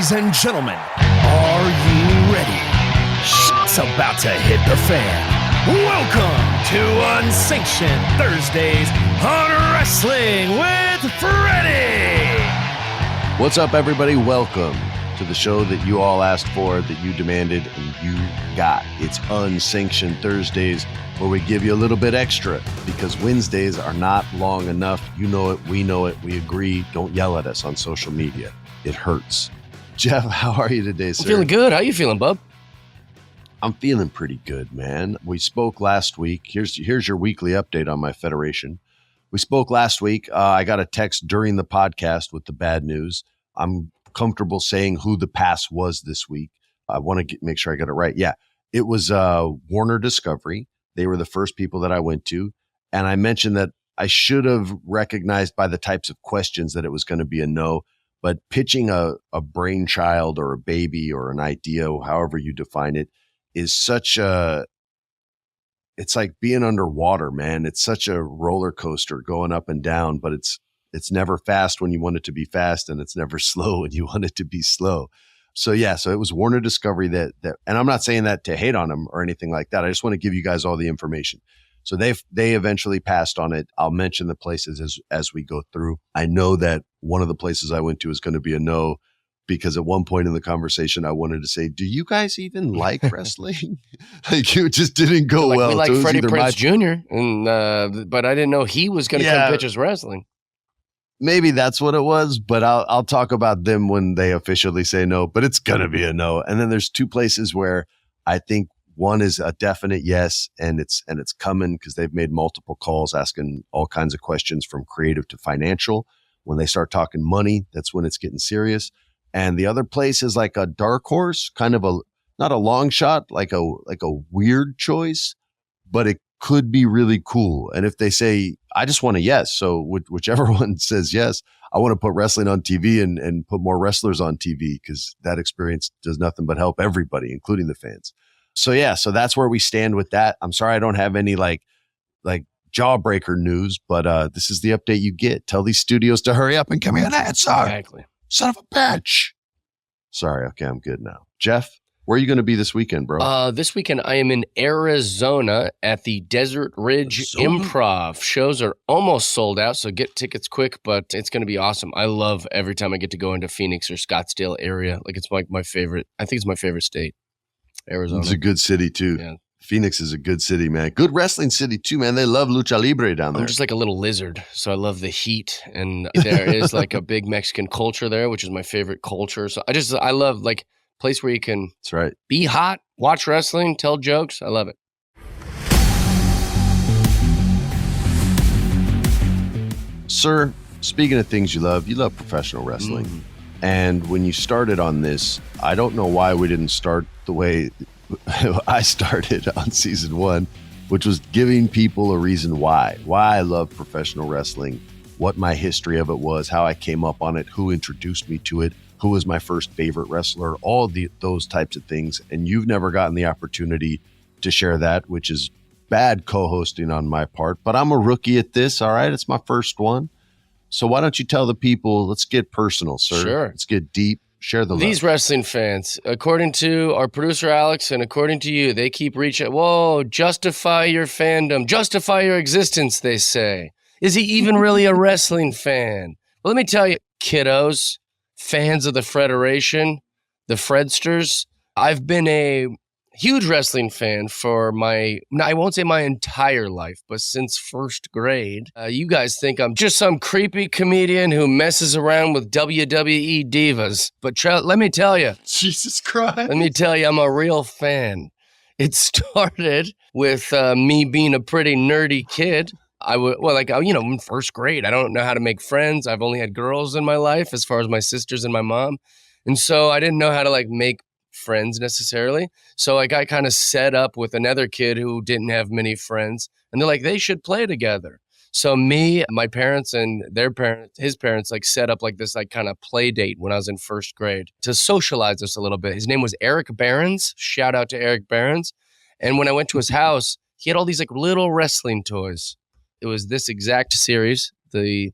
Ladies and gentlemen, are you ready? Shit's about to hit the fan. Welcome to Unsanctioned Thursdays on Wrestling with Freddie. What's up, everybody? Welcome to the show that you all asked for, that you demanded, and you got. It's Unsanctioned Thursdays, where we give you a little bit extra because Wednesdays are not long enough. You know it. We agree. Don't yell at us on social media. It hurts. Jeff, how are you today, sir? I'm feeling good. How you feeling, bub? I'm feeling pretty good, man. We spoke last week. Here's your weekly update on my federation. We spoke last week. I got a text during the podcast with the bad news. I'm comfortable saying who the pass was this week. I want to make sure I got it right. Yeah, it was Warner Discovery. They were the first people that I went to. And I mentioned that I should have recognized by the types of questions that it was going to be a no. But pitching a brainchild or a baby or an idea, however you define it, is such a, it's like being underwater, man. It's such a roller coaster going up and down, but it's never fast when you want it to be fast, and it's never slow when you want it to be slow. So yeah, so it was Warner Discovery that, and I'm not saying that to hate on them or anything like that. I just want to give you guys all the information. So they eventually passed on it. I'll mention the places as we go through. I know that one of the places I went to is going to be a no, because at one point in the conversation, I wanted to say, do you guys even like wrestling? Like, it just didn't go well. We like so Freddie Prinze Jr., and, but I didn't know he was going to come pitch us wrestling. Maybe that's what it was, but I'll talk about them when they officially say no, but it's going to be a no. And then there's two places where I think one is a definite yes, and it's coming because they've made multiple calls asking all kinds of questions from creative to financial. When they start talking money, that's when it's getting serious. And the other place is like a dark horse, kind of not a long shot, like a weird choice, but it could be really cool. And if they say, I just want a yes, so whichever one says yes, I want to put wrestling on TV and put more wrestlers on TV, because that experience does nothing but help everybody, including the fans. So yeah, so that's where we stand with that. I'm sorry I don't have any like jawbreaker news, but this is the update you get. Tell these studios to hurry up and give me an answer. Exactly. Son of a bitch. Sorry, okay, I'm good now. Jeff, where are you going to be this weekend, bro? This weekend I am in Arizona at the Desert Ridge Improv. Shows are almost sold out, so get tickets quick, but it's going to be awesome. I love every time I get to go into Phoenix or Scottsdale area. Like, it's like my favorite. I think it's my favorite state. Arizona. It's a good city too. Yeah. Phoenix is a good city, man. Good wrestling city too, man. They love lucha libre down there. I'm just like a little lizard, so I love the heat, and there is like a big Mexican culture there, which is my favorite culture. So I love like place where you can That's right. Be hot, watch wrestling, tell jokes. I love it. Sir, speaking of things you love professional wrestling. Mm-hmm. And when you started on this, I don't know why we didn't start the way I started on season 1, which was giving people a reason why I love professional wrestling, what my history of it was, how I came up on it, who introduced me to it, who was my first favorite wrestler, all those types of things. And you've never gotten the opportunity to share that, which is bad co-hosting on my part. But I'm a rookie at this, all right? It's my first one. So why don't you tell the people, let's get personal, sir. Sure. Let's get deep. Share the love. These wrestling fans, according to our producer, Alex, and according to you, they keep reaching, whoa, justify your fandom, justify your existence, they say. Is he even really a wrestling fan? Well, let me tell you, kiddos, fans of the Federation, the Fredsters, I've been a huge wrestling fan for I won't say my entire life, but since first grade. You guys think I'm just some creepy comedian who messes around with WWE divas. But let me tell you. Jesus Christ. Let me tell you, I'm a real fan. It started with me being a pretty nerdy kid. In first grade, I don't know how to make friends. I've only had girls in my life as far as my sisters and my mom. And so I didn't know how to make friends necessarily. So I got kind of set up with another kid who didn't have many friends, and they're like, they should play together. So me, my parents, and his parents set up this kind of play date when I was in first grade to socialize us a little bit. His name was Eric Behrens. Shout out to Eric Behrens. And when I went to his house, he had all these little wrestling toys. It was this exact series, the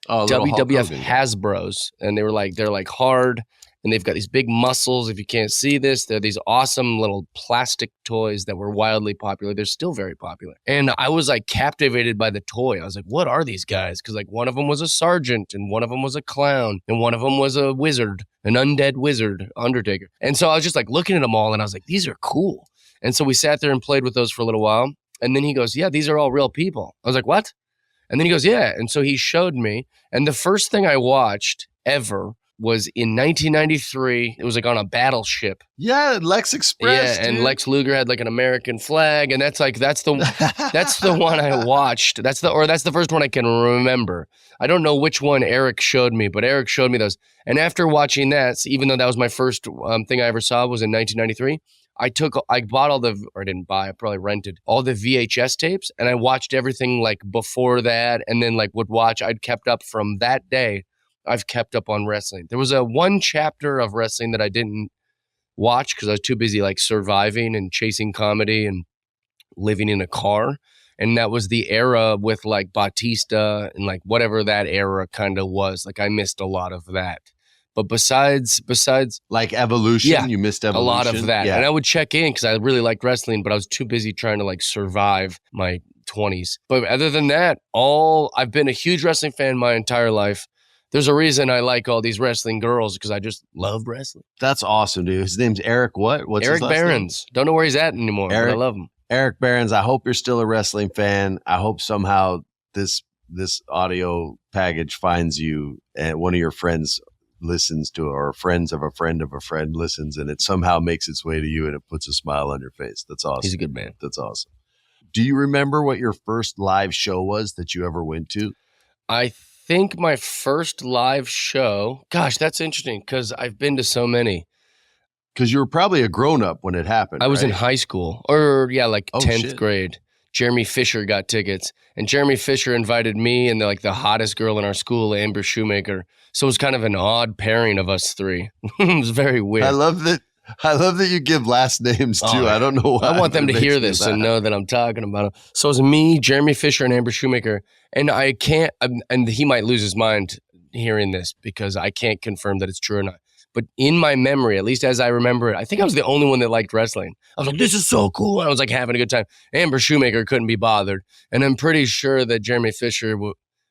WWF Hasbros, and they're hard. and they've got these big muscles. If you can't see this, they're these awesome little plastic toys that were wildly popular. They're still very popular. And I was like captivated by the toy. I was like, what are these guys? Because like one of them was a sergeant and one of them was a clown and one of them was a wizard, an undead wizard, Undertaker. And so I was just like looking at them all and I was like, these are cool. And so we sat there and played with those for a little while. And then he goes, yeah, these are all real people. I was like, what? And then he goes, yeah. And so he showed me. And the first thing I watched ever was in 1993. It was like on a battleship. Yeah, Lex Express. Yeah, and Lex Luger had like an American flag, and that's the one I watched. That's the first one I can remember. I don't know which one Eric showed me, but Eric showed me those. And after watching that, even though that was my first thing I ever saw was in 1993. I probably rented all the VHS tapes, and I watched everything like before that, and then like I'd kept up from that day. I've kept up on wrestling. There was one chapter of wrestling that I didn't watch because I was too busy like surviving and chasing comedy and living in a car. And that was the era with like Batista and like whatever that era kind of was. Like I missed a lot of that. But besides like Evolution, yeah, you missed Evolution. A lot of that. Yeah. And I would check in because I really liked wrestling, but I was too busy trying to like survive my 20s. But other than that, I've been a huge wrestling fan my entire life. There's a reason I like all these wrestling girls because I just love wrestling. That's awesome, dude. His name's Eric what? What's Eric his last Behrens. name? Don't know where he's at anymore, but I love him. Eric Behrens, I hope you're still a wrestling fan. I hope somehow this audio package finds you and one of your friends listens to it, or friends of a friend listens, and it somehow makes its way to you and it puts a smile on your face. That's awesome. He's a good man. That's awesome. Do you remember what your first live show was that you ever went to? I think my first live show, gosh, that's interesting because I've been to so many. Because you were probably a grown-up when it happened. I was in right? high school, or 10th shit. grade. Jeremy Fisher got tickets, and Jeremy Fisher invited me and the hottest girl in our school, Amber Shoemaker. So it was kind of an odd pairing of us three. It was very weird. I love that you give last names too. I don't know why. I want them to hear this and know that I'm talking about them. So it was me, Jeremy Fisher, and Amber Shoemaker. And I can't, and he might lose his mind hearing this because I can't confirm that it's true or not. But in my memory, at least as I remember it, I think I was the only one that liked wrestling. I was like, this is so cool. I was like having a good time. Amber Shoemaker couldn't be bothered. And I'm pretty sure that Jeremy Fisher,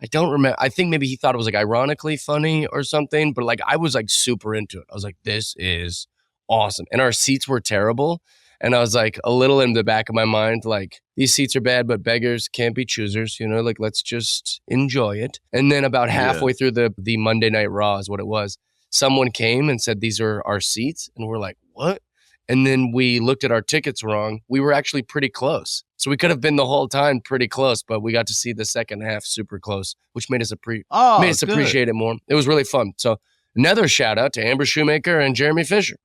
I don't remember. I think maybe he thought it was like ironically funny or something. But like I was like super into it. I was like, this is awesome. And our seats were terrible. And I was like a little in the back of my mind, like these seats are bad, but beggars can't be choosers, like let's just enjoy it. And then about halfway through the Monday Night Raw is what it was. Someone came and said, these are our seats. And we're like, what? And then we looked at our tickets wrong. We were actually pretty close. So we could have been the whole time pretty close, but we got to see the second half super close, which made us appreciate it more. It was really fun. So another shout out to Amber Shoemaker and Jeremy Fisher.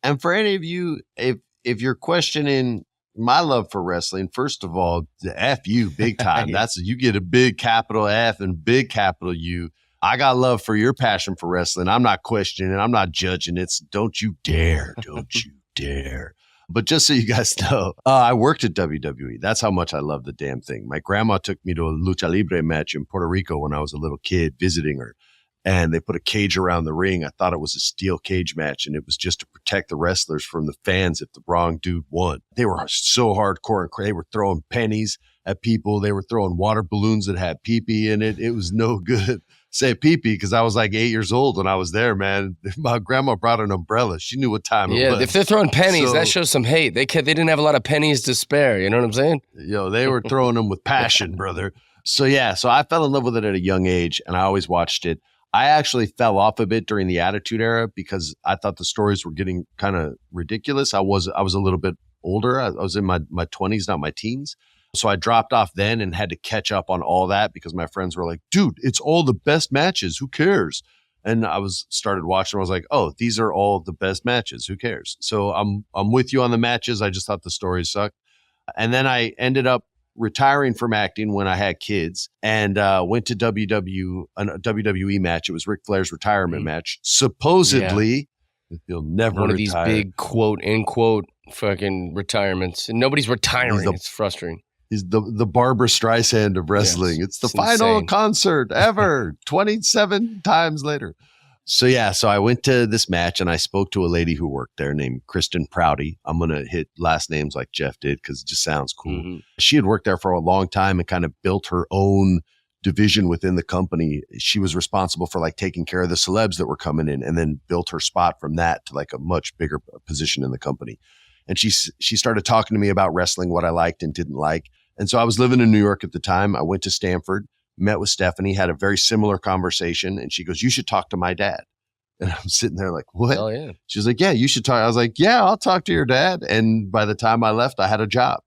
And for any of you, if you're questioning my love for wrestling, first of all, the F you big time. You get a big capital F and big capital U. I got love for your passion for wrestling. I'm not questioning. I'm not judging. It's don't you dare. Don't you dare. But just so you guys know, I worked at WWE. That's how much I love the damn thing. My grandma took me to a lucha libre match in Puerto Rico when I was a little kid visiting her. And they put a cage around the ring. I thought it was a steel cage match, and it was just to protect the wrestlers from the fans if the wrong dude won. They were so hardcore, and they were throwing pennies at people. They were throwing water balloons that had pee-pee in it. It was no good. Say pee-pee because I was like 8 years old when I was there, man. My grandma brought an umbrella. She knew what time it was. Yeah, if they're throwing pennies, that shows some hate. They didn't have a lot of pennies to spare. You know what I'm saying? They were throwing them with passion, brother. So I fell in love with it at a young age, and I always watched it. I actually fell off a bit during the Attitude Era because I thought the stories were getting kind of ridiculous. I was a little bit older. I was in my 20s, not my teens. So I dropped off then and had to catch up on all that because my friends were like, dude, it's all the best matches. Who cares? And I started watching. I was like, oh, these are all the best matches. Who cares? So I'm with you on the matches. I just thought the stories sucked. And then I ended up retiring from acting when I had kids and went to a WWE match. It was Ric Flair's retirement match. Supposedly, he'll never one of retire. These big quote unquote fucking retirements, and nobody's retiring. It's frustrating. He's the Barbra Streisand of wrestling. It's the final concert ever. 27 times later. So I went to this match and I spoke to a lady who worked there named Kristen Prouty. I'm going to hit last names like Jeff did because it just sounds cool. Mm-hmm. She had worked there for a long time and kind of built her own division within the company. She was responsible for like taking care of the celebs that were coming in, and then built her spot from that to like a much bigger position in the company. And she started talking to me about wrestling, what I liked and didn't like. And so I was living in New York at the time. I went to Stanford, met with Stephanie, had a very similar conversation. And she goes, "You should talk to my dad." And I'm sitting there like, "What?" Oh, yeah. She's like, "Yeah, you should talk." I was like, "Yeah, I'll talk to your dad." And by the time I left, I had a job.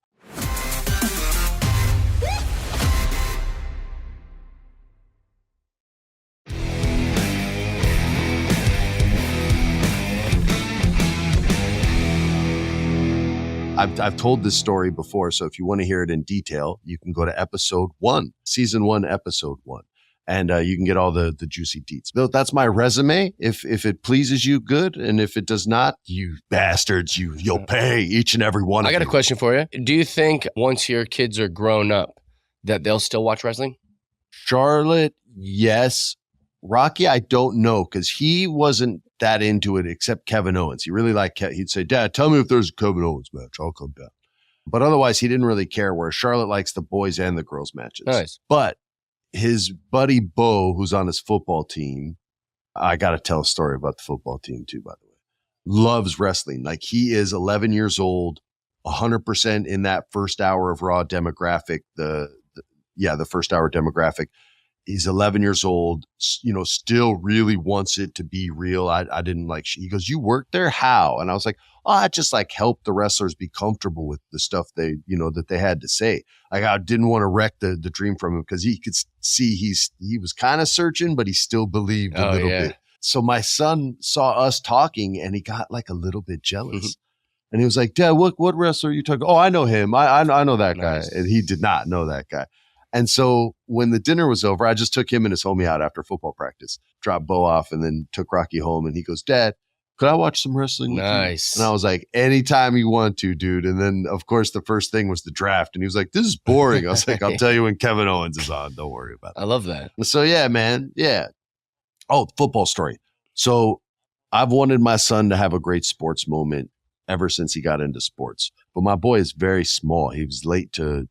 I've told this story before, so if you want to hear it in detail, you can go to episode 1, season 1, episode 1, and you can get all the juicy deets. Bill, that's my resume. If it pleases you, good, and if it does not, you bastards, you'll pay each and every one. I got a question for you. Do you think once your kids are grown up that they'll still watch wrestling? Charlotte, yes. Rocky, I don't know, because he wasn't that into it except Kevin Owens. He really liked he'd say, "Dad, tell me if there's a Kevin Owens match. I'll come down." But otherwise, he didn't really care, whereas Charlotte likes the boys and the girls matches. Nice. But his buddy Bo, who's on his football team, I got to tell a story about the football team too, by the way, loves wrestling. Like, he is 11 years old, 100% in that first hour of Raw demographic, the first hour demographic. He's 11 years old, still really wants it to be real. I didn't like, he goes, "You work there? How?" And I was like, "Oh, I just like help the wrestlers be comfortable with the stuff that they had to say." Like, I didn't want to wreck the dream from him, because he could see he was kind of searching, but he still believed a little bit. So my son saw us talking and he got like a little bit jealous. Mm-hmm. And he was like, "Dad, what wrestler are you talking?" "Oh, I know him. I know that guy." Nice. And he did not know that guy. And so when the dinner was over, I just took him and his homie out after football practice, dropped Bo off, and then took Rocky home. And he goes, "Dad, could I watch some wrestling with you?" Nice. And I was like, "Anytime you want to, dude." And then, of course, the first thing was the draft. And he was like, "This is boring." I was like, "I'll tell you when Kevin Owens is on. Don't worry about it." I love that. So, yeah, man. Yeah. Oh, football story. So I've wanted my son to have a great sports moment ever since he got into sports. But my boy is very small. He was late to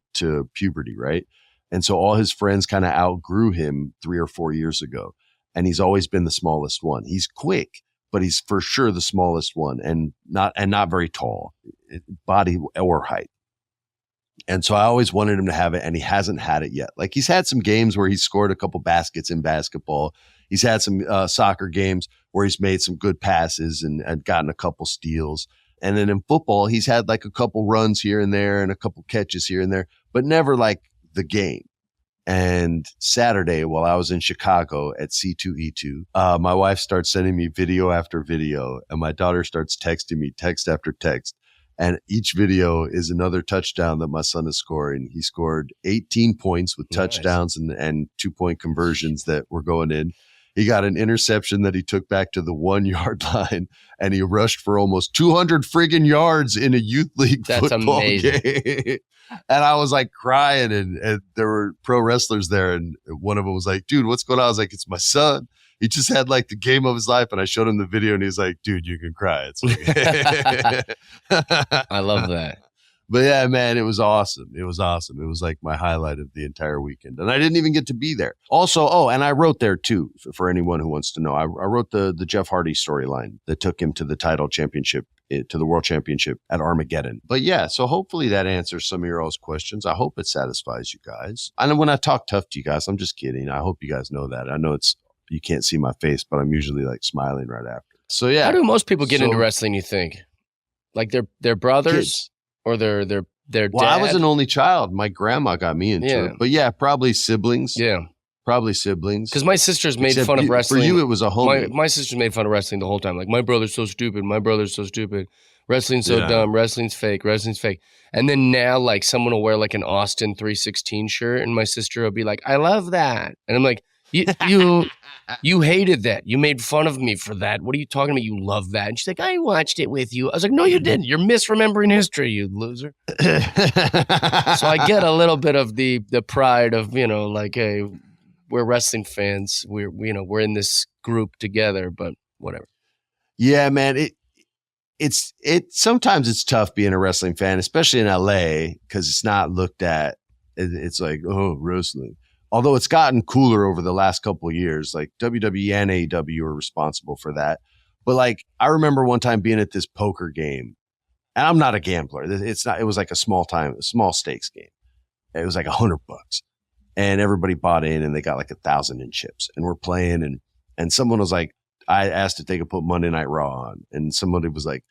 puberty, right? And so all his friends kind of outgrew him 3 or 4 years ago. And he's always been the smallest one. He's quick, but he's for sure the smallest one, and not very tall, body or height. And so I always wanted him to have it, and he hasn't had it yet. Like, he's had some games where he scored a couple baskets in basketball. He's had some soccer games where he's made some good passes and gotten a couple steals. And then in football, he's had like a couple runs here and there and a couple catches here and there, but never like the game. And Saturday, while I was in Chicago at C2E2, my wife starts sending me video after video, and my daughter starts texting me text after text. And each video is another touchdown that my son is scoring. He scored 18 points with touchdowns and 2-point conversions that were going in. He got an interception that he took back to the 1-yard line, and he rushed for almost 200 friggin' yards in a youth league football game. And I was like crying, and there were pro wrestlers there, and one of them was like, "Dude, what's going on?" I was like, "It's my son. He just had like the game of his life." And I showed him the video, and he's like, "Dude, you can cry." It's okay. I love that. But yeah, man, it was awesome. It was awesome. It was like my highlight of the entire weekend. And I didn't even get to be there. Also, and I wrote there too, for anyone who wants to know. I wrote the Jeff Hardy storyline that took him to the title championship, to the world championship at Armageddon. But yeah, so hopefully that answers some of your all's questions. I hope it satisfies you guys. I know when I talk tough to you guys, I'm just kidding. I hope you guys know that. I know you can't see my face, but I'm usually like smiling right after. So yeah. How do most people get into wrestling, you think? Like their brothers? Kids. Or their dad? Well, I was an only child. My grandma got me into it. But yeah, probably siblings. Yeah. Probably siblings. Because my sisters made fun of wrestling. For you, it was a homie. My sisters made fun of wrestling the whole time. Like, my brother's so stupid. My brother's so stupid. Wrestling's so dumb. Wrestling's fake. Wrestling's fake. And then now, like, someone will wear like an Austin 316 shirt, and my sister will be like, "I love that." And I'm like, You hated that. You made fun of me for that. What are you talking about? You love that. And she's like, "I watched it with you." I was like, "No, you didn't. You're misremembering history, you loser." So I get a little bit of the pride of, like, hey, we're wrestling fans. We're in this group together, but whatever. Yeah, man. It's sometimes it's tough being a wrestling fan, especially in LA, because it's not looked at. It's like, oh, wrestling. Although it's gotten cooler over the last couple of years, like WWE and AEW are responsible for that. But like, I remember one time being at this poker game, and I'm not a gambler. It's not. It was like a small stakes game. It was like $100, and everybody bought in, and they got like 1,000 in chips, and we're playing, and someone was like, I asked if they could put Monday Night Raw on, and somebody was like,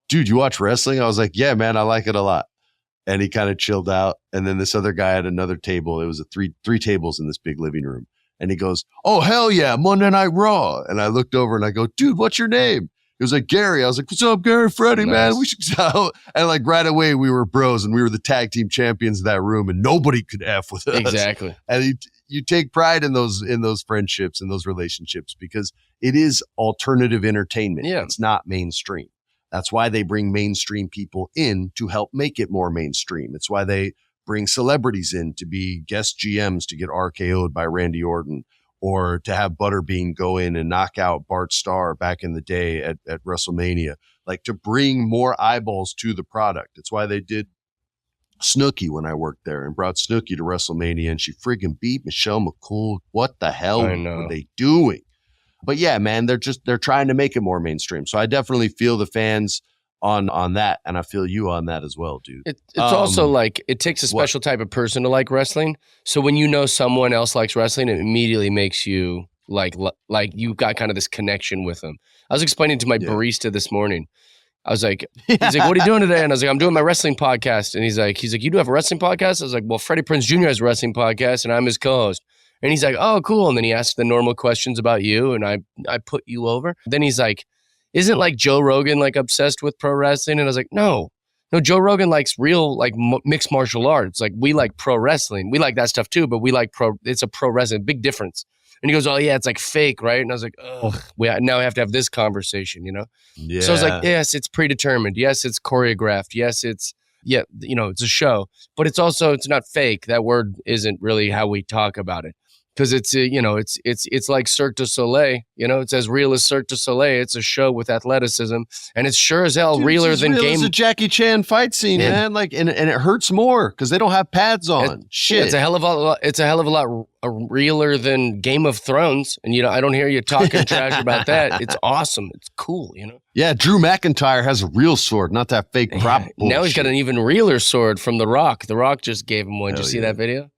dude, you watch wrestling? I was like, yeah, man, I like it a lot. And he kind of chilled out. And then this other guy at another table, it was three tables in this big living room. And he goes, oh, hell yeah, Monday Night Raw. And I looked over and I go, dude, what's your name? He was like, Gary. I was like, what's up, Gary? Freddie, man, we should go. And like right away, we were bros and we were the tag team champions of that room and nobody could F with us. Exactly. And you take pride in those friendships and those relationships because it is alternative entertainment. Yeah. It's not mainstream. That's why they bring mainstream people in to help make it more mainstream. It's why they bring celebrities in to be guest GMs to get RKO'd by Randy Orton, or to have Butterbean go in and knock out Bart Starr back in the day at WrestleMania, like to bring more eyeballs to the product. It's why they did Snooki when I worked there and brought Snooki to WrestleMania, and she friggin' beat Michelle McCool. What the hell were they doing? But yeah, man, they're trying to make it more mainstream. So I definitely feel the fans on that, and I feel you on that as well, dude. It's also like it takes a special type of person to like wrestling. So when you know someone else likes wrestling, it immediately makes you like you got kind of this connection with them. I was explaining to my barista this morning. I was like, he's like, what are you doing today? And I was like, I'm doing my wrestling podcast. And he's like, you do have a wrestling podcast? I was like, well, Freddie Prinze Jr. has a wrestling podcast, and I'm his co-host. And he's like, oh, cool. And then he asked the normal questions about you, and I put you over. Then he's like, isn't like Joe Rogan like obsessed with pro wrestling? And I was like, no, Joe Rogan likes real like mixed martial arts. Like we like pro wrestling. We like that stuff too, but we like it's a pro wrestling, big difference. And he goes, oh yeah, it's like fake, right? And I was like, ugh, now we have to have this conversation, you know? Yeah. So I was like, yes, it's predetermined. Yes, it's choreographed. Yes, it's a show, but it's not fake. That word isn't really how we talk about it. Because it's like Cirque du Soleil, it's as real as Cirque du Soleil. It's a show with athleticism, and it's sure as hell realer than game. It's a Jackie Chan fight scene, man. Like, and it hurts more because they don't have pads on. Shit, it's a hell of a lot realer than Game of Thrones. And I don't hear you talking trash about that. It's awesome. It's cool. Yeah, Drew McIntyre has a real sword, not that fake prop. Now he's got an even realer sword from The Rock. The Rock just gave him one. Did you see that video?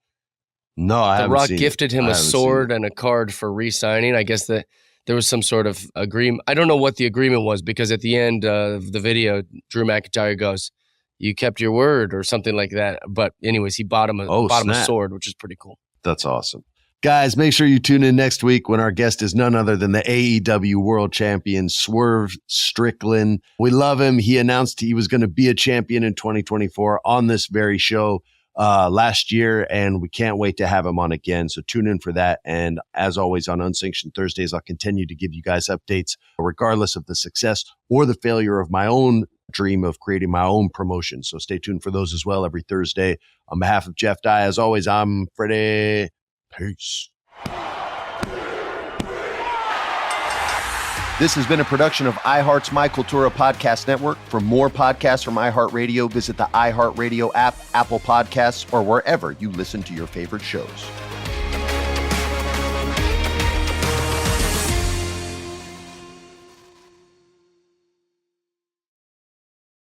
No, I haven't seen it. The Rock gifted him a sword and a card for re-signing. I guess that there was some sort of agreement. I don't know what the agreement was, because at the end of the video, Drew McIntyre goes, you kept your word or something like that. But anyways, he bought him a sword, which is pretty cool. That's awesome. Guys, make sure you tune in next week when our guest is none other than the AEW World Champion, Swerve Strickland. We love him. He announced he was going to be a champion in 2024 on this very show last year, and we can't wait to have him on again. So tune in for that. And as always, on Unsanctioned Thursdays, I'll continue to give you guys updates regardless of the success or the failure of my own dream of creating my own promotion. So stay tuned for those as well every Thursday. On behalf of Jeff Dye, as always, I'm Freddie. Peace. This has been a production of iHeart's My Cultura podcast network. For more podcasts from iHeartRadio, visit the iHeartRadio app, Apple Podcasts, or wherever you listen to your favorite shows.